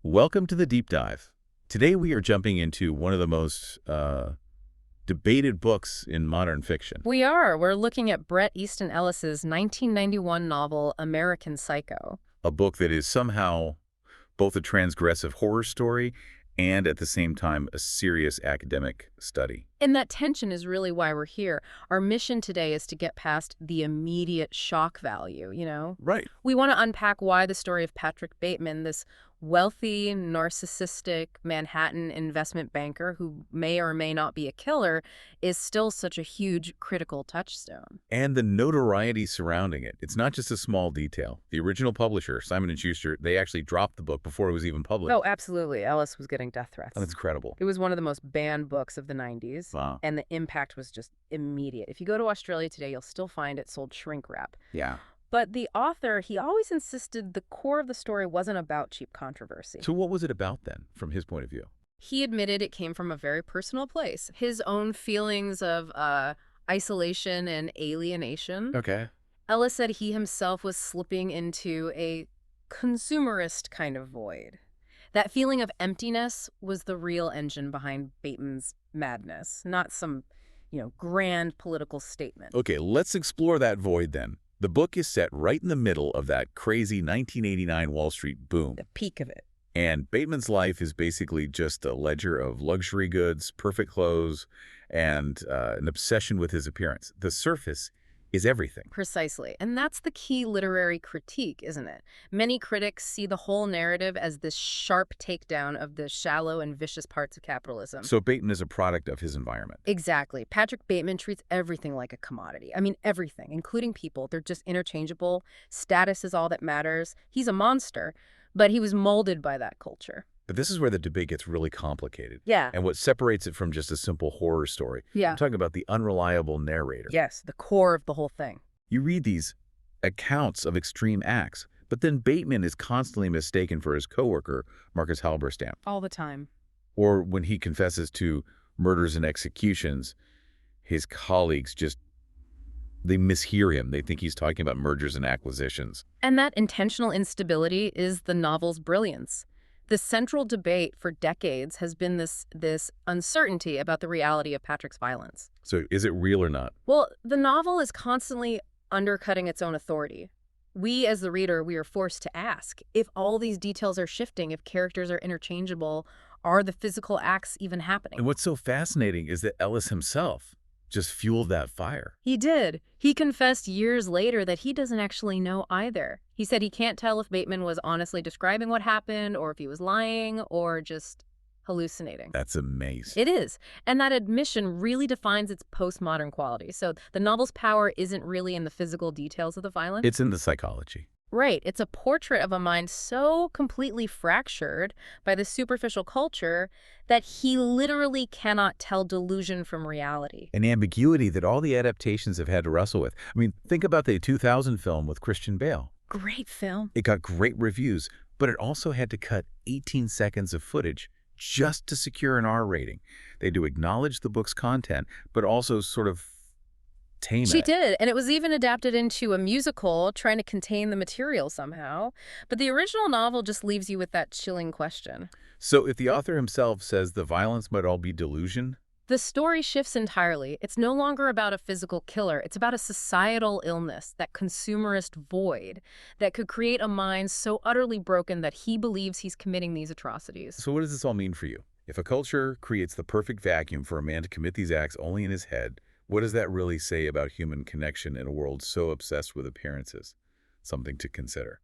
Welcome to the Deep Dive. Today we are jumping into one of the most debated books in modern fiction. We are. We're looking at Bret Easton Ellis's 1991 novel, American Psycho. A book that is somehow both a transgressive horror story and at the same time a serious academic study. And that tension is really why we're here. Our mission today is to get past the immediate shock value, Right. We want to unpack why the story of Patrick Bateman, this wealthy, narcissistic Manhattan investment banker who may or may not be a killer, is still such a huge critical touchstone. And the notoriety surrounding it. It's not just a small detail. The original publisher, Simon & Schuster, they actually dropped the book before it was even published. Oh, absolutely. Ellis was getting death threats. That's incredible. It was one of the most banned books of the 90s. Wow. And the impact was just immediate. If you go to Australia today, you'll still find it sold shrink wrap. Yeah. But the author, he always insisted the core of the story wasn't about cheap controversy. So what was it about then, from his point of view? He admitted it came from a very personal place. His own feelings of isolation and alienation. Okay. Ellis said he himself was slipping into a consumerist kind of void. That feeling of emptiness was the real engine behind Bateman's madness, not some, grand political statement. Okay, let's explore that void then. The book is set right in the middle of that crazy 1989 Wall Street boom. The peak of it. And Bateman's life is basically just a ledger of luxury goods, perfect clothes, and an obsession with his appearance. The surface is everything. Precisely. And that's the key literary critique, isn't it? Many critics see the whole narrative as this sharp takedown of the shallow and vicious parts of capitalism. So Bateman is a product of his environment. Exactly. Patrick Bateman treats everything like a commodity. I mean, everything, including people. They're just interchangeable. Status is all that matters. He's a monster, but he was molded by that culture. But this is where the debate gets really complicated. Yeah. And what separates it from just a simple horror story. Yeah. I'm talking about the unreliable narrator. Yes, the core of the whole thing. You read these accounts of extreme acts, but then Bateman is constantly mistaken for his coworker, Marcus Halberstam. All the time. Or when he confesses to murders and executions, his colleagues they mishear him. They think he's talking about mergers and acquisitions. And that intentional instability is the novel's brilliance. The central debate for decades has been this uncertainty about the reality of Patrick's violence. So is it real or not? Well, the novel is constantly undercutting its own authority. We, as the reader, we are forced to ask, if all these details are shifting, if characters are interchangeable, are the physical acts even happening? And what's so fascinating is that Ellis himself just fueled that fire. He did. He confessed years later that he doesn't actually know either. He said he can't tell if Bateman was honestly describing what happened or if he was lying or just hallucinating. That's amazing. It is. And that admission really defines its postmodern quality. So the novel's power isn't really in the physical details of the violence. It's in the psychology. Right. It's a portrait of a mind so completely fractured by the superficial culture that he literally cannot tell delusion from reality. An ambiguity that all the adaptations have had to wrestle with. I mean, think about the 2000 film with Christian Bale. Great film. It got great reviews, but it also had to cut 18 seconds of footage just to secure an R rating. They had to acknowledge the book's content, but also sort of tame She it. did, and it was even adapted into a musical trying to contain the material somehow. But the original novel just leaves you with that chilling question. So if the author himself says the violence might all be delusion, The story shifts entirely. It's no longer about a physical killer. It's about a societal illness, that consumerist void that could create a mind so utterly broken that he believes he's committing these atrocities. so what does this all mean for you? If a culture creates the perfect vacuum for a man to commit these acts only in his head, what does that really say about human connection in a world so obsessed with appearances? Something to consider.